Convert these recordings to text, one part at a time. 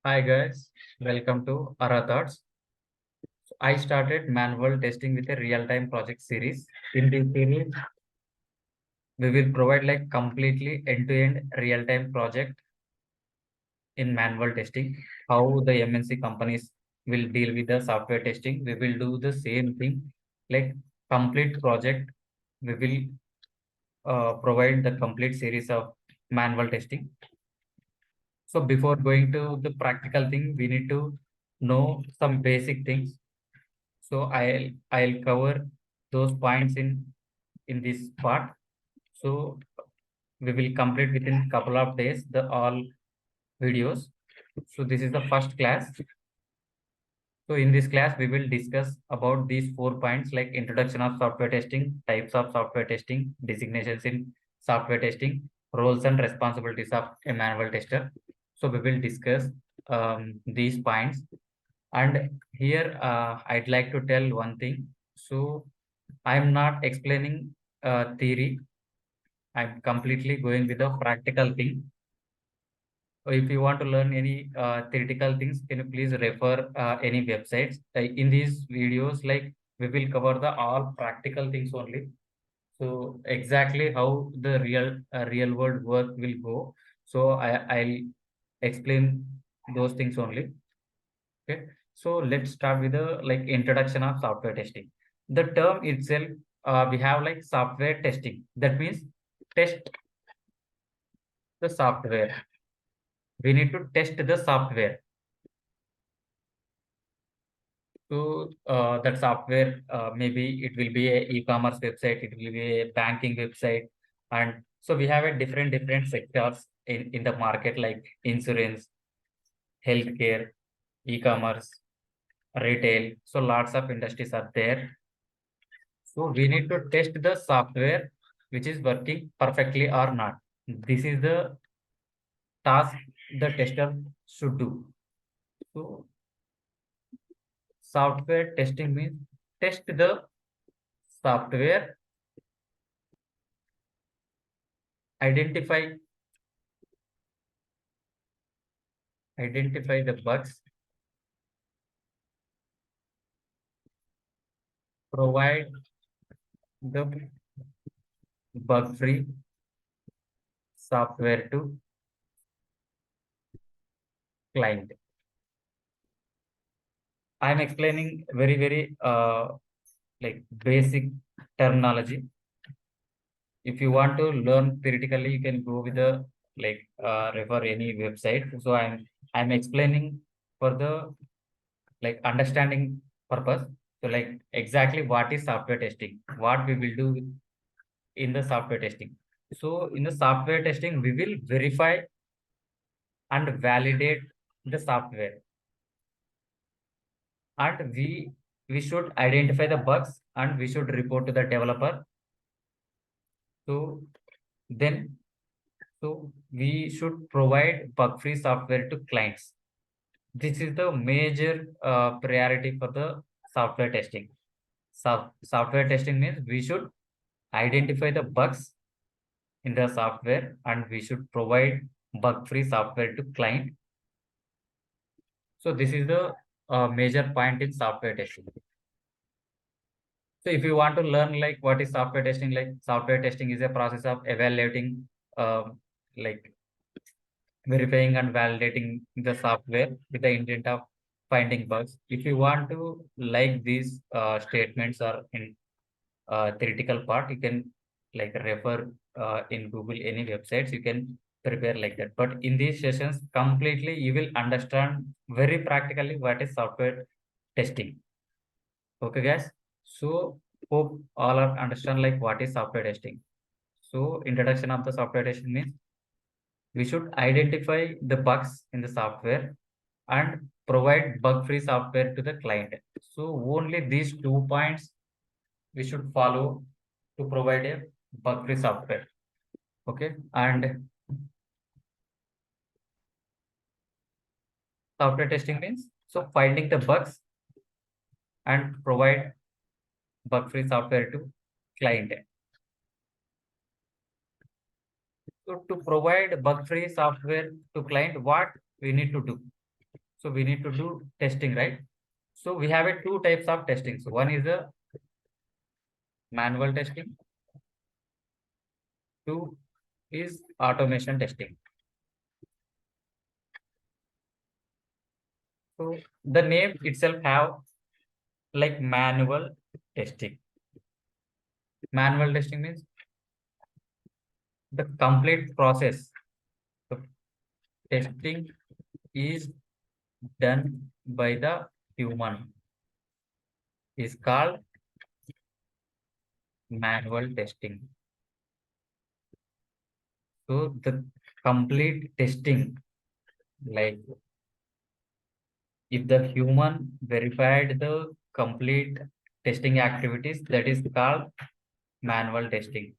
Hi guys, welcome to Ara Thoughts. I started manual testing with a real-time project series. In this series, we will provide like completely end-to-end real-time project in manual testing. How the MNC companies will deal with the software testing. We will do the same thing, like complete project. We will provide the complete series of manual testing. So before going to the practical thing, we need to know some basic things. So I'll cover those points in this part. So we will complete within couple of days the all videos. So this is the first class. So in this class we will discuss about these 4 points like introduction of software testing, types of software testing, designations in software testing, roles and responsibilities of a manual tester. So we will discuss these points. And here I'd like to tell one thing. So I'm not explaining theory. I'm completely going with the practical thing. So if you want to learn any theoretical things, can you please refer any websites? In these videos, like we will cover the all practical things only. So exactly how the real world work will go. So I'll explain those things only. Okay. So let's start with the like introduction of software testing. The term itself, we have like software testing. That means test the software. We need to test the software. So that software, maybe it will be a e-commerce website, it will be a banking website, and so we have a different sectors in the market like insurance, healthcare, e-commerce, retail. So lots of industries are there. So we need to test the software which is working perfectly or not. This is the task the tester should do. So software testing means test the software, identify identify the bugs, provide the bug-free software to client. I'm explaining very like basic terminology. If you want to learn theoretically, you can go with the like refer any website. So I'm explaining for the like understanding purpose. So like exactly what is software testing, what we will do in the software testing. So in the software testing, we will verify and validate the software, and we should identify the bugs and we should report to the developer. So then so we should provide bug free software to clients. This is the major priority for the software testing. Software testing means we should identify the bugs in the software and we should provide bug free software to client. So this is the major point in software testing. So if you want to learn like what is software testing, like software testing is a process of evaluating, like verifying and validating the software with the intent of finding bugs. If you want to like these statements or in theoretical part, you can like refer in Google any websites. You can prepare like that. But in these sessions, completely you will understand very practically what is software testing. Okay, guys. So hope all are understand like what is software testing. So introduction of the software testing means we should identify the bugs in the software and provide bug-free software to the client. So only these 2 points we should follow to provide a bug-free software. Okay, and software testing means so finding the bugs and provide bug-free software to client. So to provide bug-free software to client, what we need to do? So we need to do testing, right? So we have a two types of testing. So one is a manual testing, two is automation testing. So the name itself have like manual testing. Manual testing means the complete process. The testing is done by the human is called manual testing. So the complete testing, like if the human verified the complete testing activities, that is called manual testing.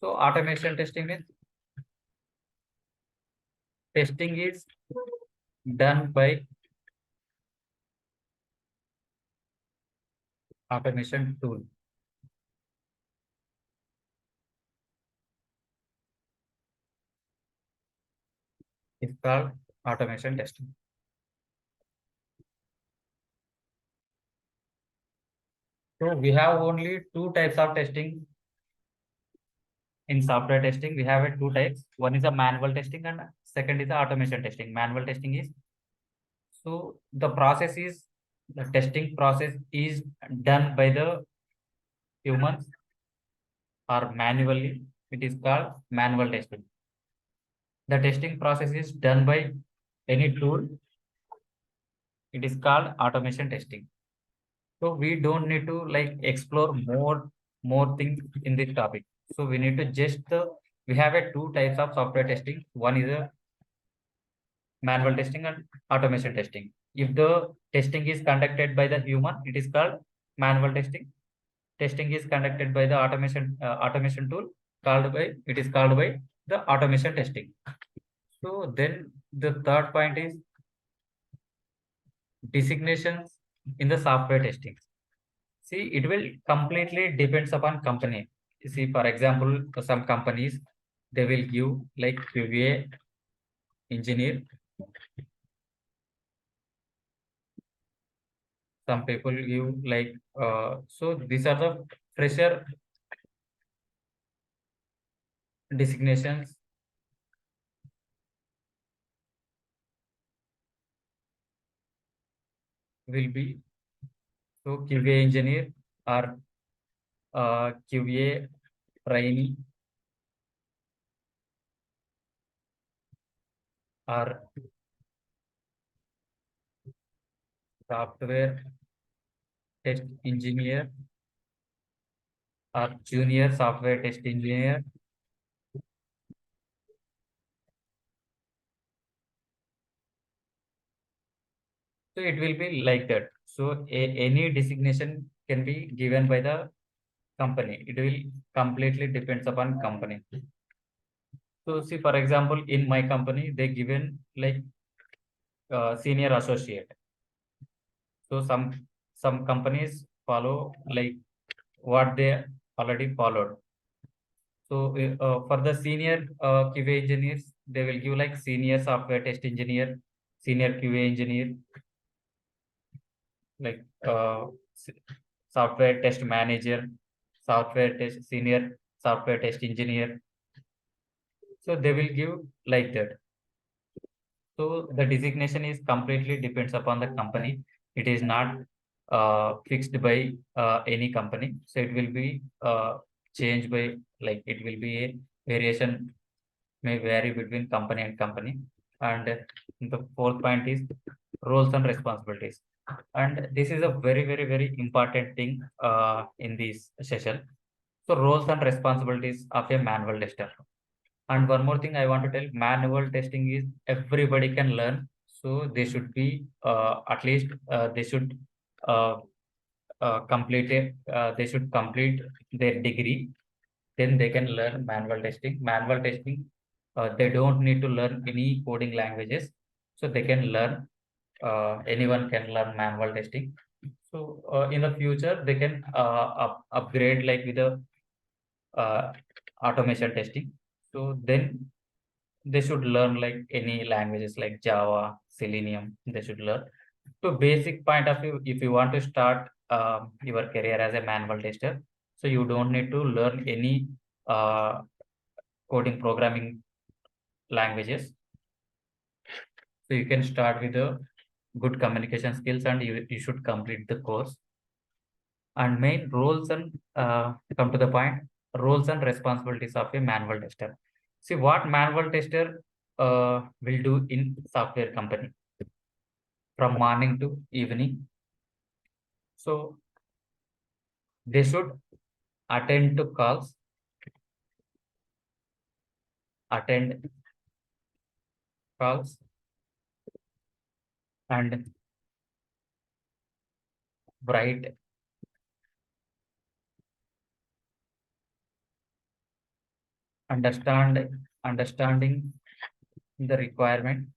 So automation testing means testing is done by automation tool. It's called automation testing. So we have only two types of testing in software testing. We have two types. One is a manual testing and second is the automation testing. Manual testing is so the testing process is done by the humans or manually. It is called manual testing. The testing process is done by any tool. It is called automation testing. So we don't need to like explore more things in this topic. So we need to just we have a two types of software testing. One is a manual testing and automation testing. If the testing is conducted by the human, it is called manual testing. Testing is conducted by the automation tool called by it is called by the automation testing. So then the third point is designations in the software testing. See, it will completely depends upon company. You see, for example, for some companies, they will give like QA engineer. Some people give like so these are the fresher designations will be so QA engineer or QA trainee or software test engineer or junior software test engineer. So it will be like that. So any designation can be given by the company. It will completely depends upon company. So see, for example, in my company, they given like senior associate. So some companies follow like what they already followed. So for the senior QA engineers, they will give like senior software test engineer, senior QA engineer, like software test manager, software test senior software test engineer. So they will give like that. So the designation is completely depends upon the company. It is not fixed by any company. So it will be changed by like it will be a variation may vary between company and company. And the fourth point is roles and responsibilities. And this is a very important thing in this session. So roles and responsibilities of a manual tester. And one more thing I want to tell, manual testing is everybody can learn. So they should be at least they should uh, they should complete their degree. Then they can learn manual testing. Manual testing, they don't need to learn any coding languages. So they can learn. Anyone can learn manual testing. So in the future, they can upgrade like with the uh, automation testing. So then they should learn like any languages like Java, Selenium. They should learn to basic point of view. If you want to start your career as a manual tester, so you don't need to learn any uh, coding programming languages. So you can start with a good communication skills, and you should complete the course. And main roles and come to the point, roles and responsibilities of a manual tester. See what manual tester will do in software company from morning to evening. So they should attend to calls, attend calls, and write, understanding the requirement,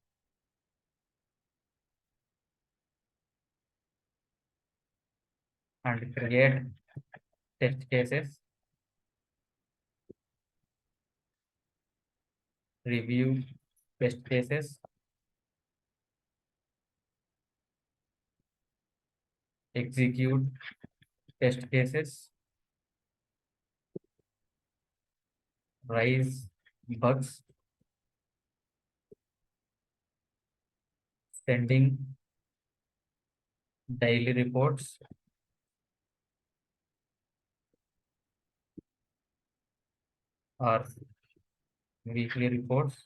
and create test cases, review test cases, execute test cases, raise bugs, sending daily reports or weekly reports,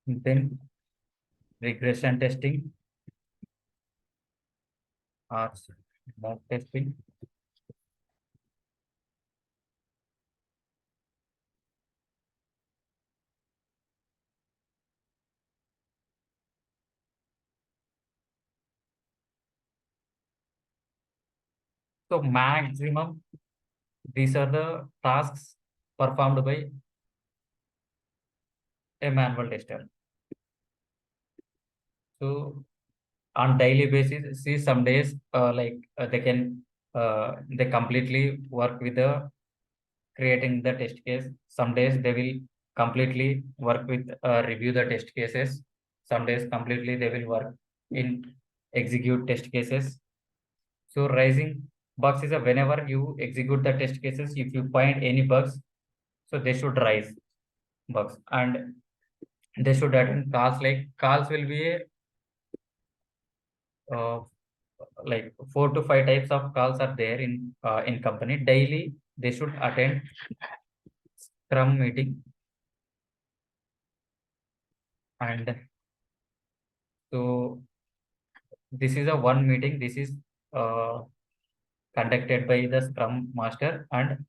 then regression testing or mock testing. So maximum, these are the tasks performed by a manual tester. So on daily basis, see some days they completely work with the creating the test case. Some days they will completely work with review the test cases. Some days completely they will work in execute test cases. So rising bugs is a whenever you execute the test cases, if you find any bugs, so they should rise bugs, and they should attend calls. Like calls will be a uh, like 4 to 5 types of calls are there in company. Daily they should attend scrum meeting, and so this is a one meeting. This is uh, conducted by the scrum master, and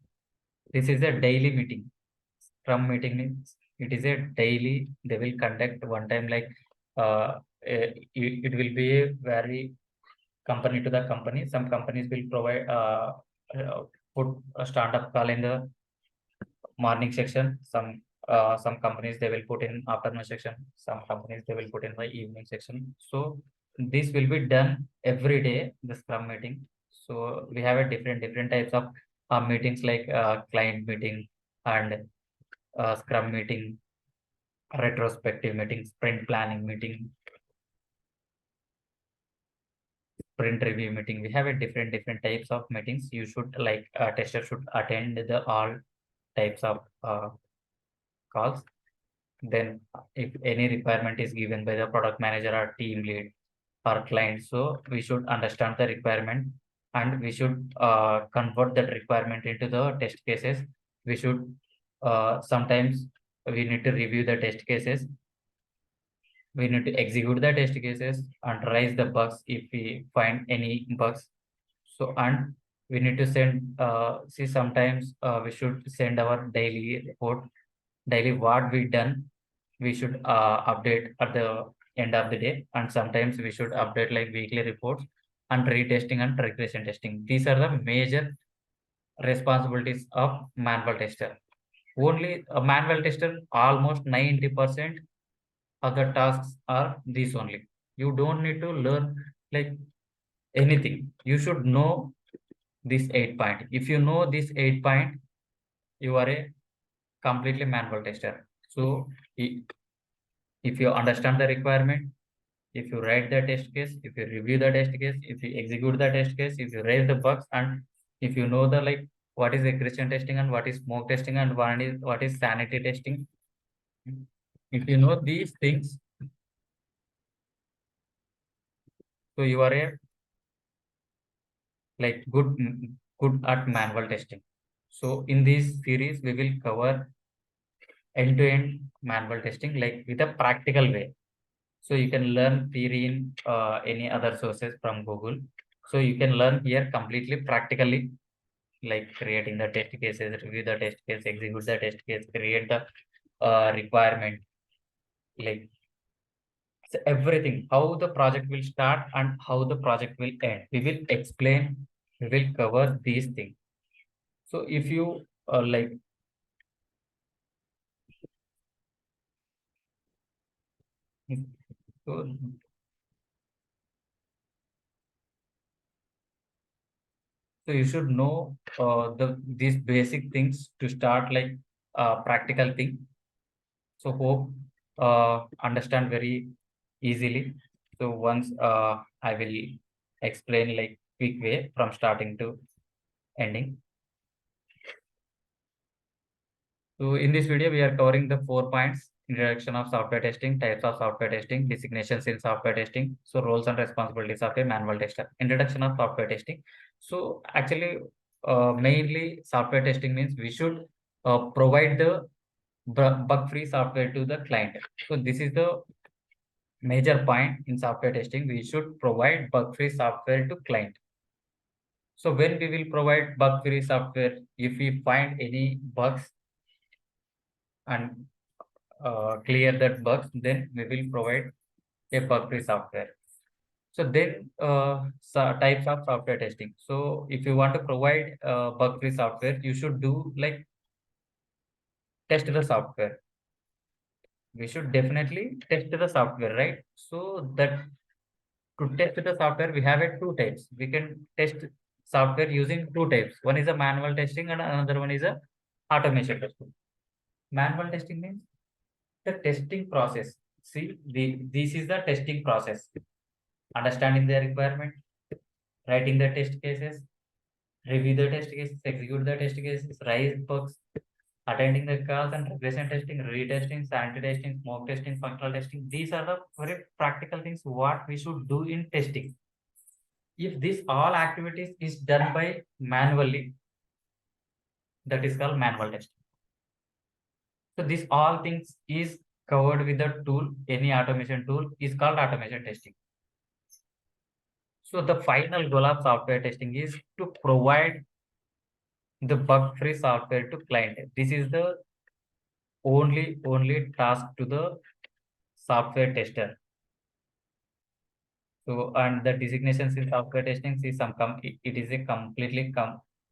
this is a daily meeting. Scrum meeting means it is a daily. They will conduct one time. Like it will be a very company to the company. Some companies will provide uh, put a startup call in the morning section. Some companies they will put in afternoon section. Some companies they will put in the evening section. So this will be done every day, the scrum meeting. So we have a different types of meetings, like client meeting and scrum meeting, retrospective meeting, sprint planning meeting, sprint review meeting. We have a different types of meetings. You should like tester should attend the all types of calls. Then if any requirement is given by the product manager or team lead or client, so we should understand the requirement, and we should convert that requirement into the test cases. We should sometimes we need to review the test cases. We need to execute the test cases and raise the bugs if we find any bugs. So, and we need to send, see, sometimes we should send our daily report, daily what we done. We should update at the end of the day. And sometimes we should update like weekly reports and retesting and regression testing. These are the major responsibilities of manual tester. Only a manual tester, almost 90% other tasks are these only. You don't need to learn like anything. You should know this 8 point. If you know this 8 point, you are a completely manual tester. So if you understand the requirement, if you write the test case, if you review the test case, if you execute the test case, if you raise the bugs, and if you know the like what is regression testing and what is smoke testing and what is sanity testing, if you know these things, so you are a like good at manual testing. So in this series, we will cover end-to-end manual testing like with a practical way. So you can learn theory in any other sources from Google. So you can learn here completely practically, like creating the test cases, review the test case, execute the test case, create the requirement, like so everything, how the project will start and how the project will end. We will explain, we will cover these things. So if you like, so, so you should know these basic things to start like practical thing. So hope understand very easily. So once I will explain like quick way from starting to ending. So in this video, we are covering the 4 points: introduction of software testing, types of software testing, designations in software testing, so roles and responsibilities of a manual tester. Introduction of software testing. So actually, mainly software testing means we should provide the bug-free software to the client. So this is the major point in software testing. We should provide bug-free software to client. So when we will provide bug-free software, if we find any bugs and clear that bugs, then we will provide a bug-free software. So then types of software testing. So if you want to provide bug-free software, you should do like test the software. We should definitely test the software, right? So that to test the software, we have it two types. We can test software using two types. One is a manual testing and another one is a automation testing. Manual testing means the testing process. See, this is the testing process. Understanding the requirement, writing the test cases, review the test cases, execute the test cases, raise bugs, attending the calls and regression testing, retesting, sanity testing, smoke testing, functional testing. These are the very practical things what we should do in testing. If this all activities is done by manually, that is called manual testing. So this all things is covered with the tool, any automation tool is called automation testing. So the final goal of software testing is to provide the bug-free software to client. This is the only task to the software tester. So and the designations in software testing see it is a completely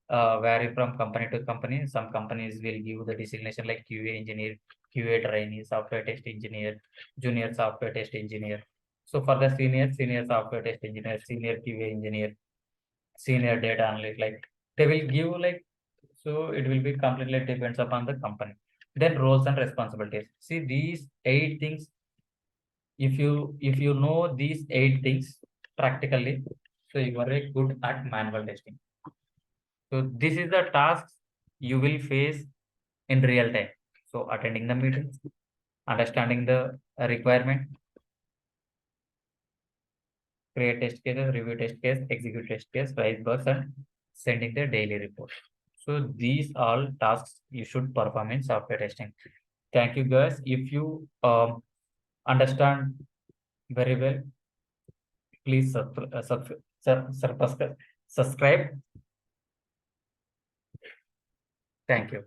vary from company to company. Some companies will give the designation like QA engineer, QA trainee, software test engineer, junior software test engineer. So for the senior software test engineer, senior QA engineer, senior data analyst, like they will give like, so it will be completely depends upon the company. Then roles and responsibilities. See these 8 things. If you know these 8 things practically, so you are very good at manual testing. So this is the tasks you will face in real time. So attending the meetings, understanding the requirement, create test cases, review test case, execute test case, raise bugs, and sending the daily report. So these all tasks you should perform in software testing. Thank you guys. If you understand very well, please subscribe. Thank you.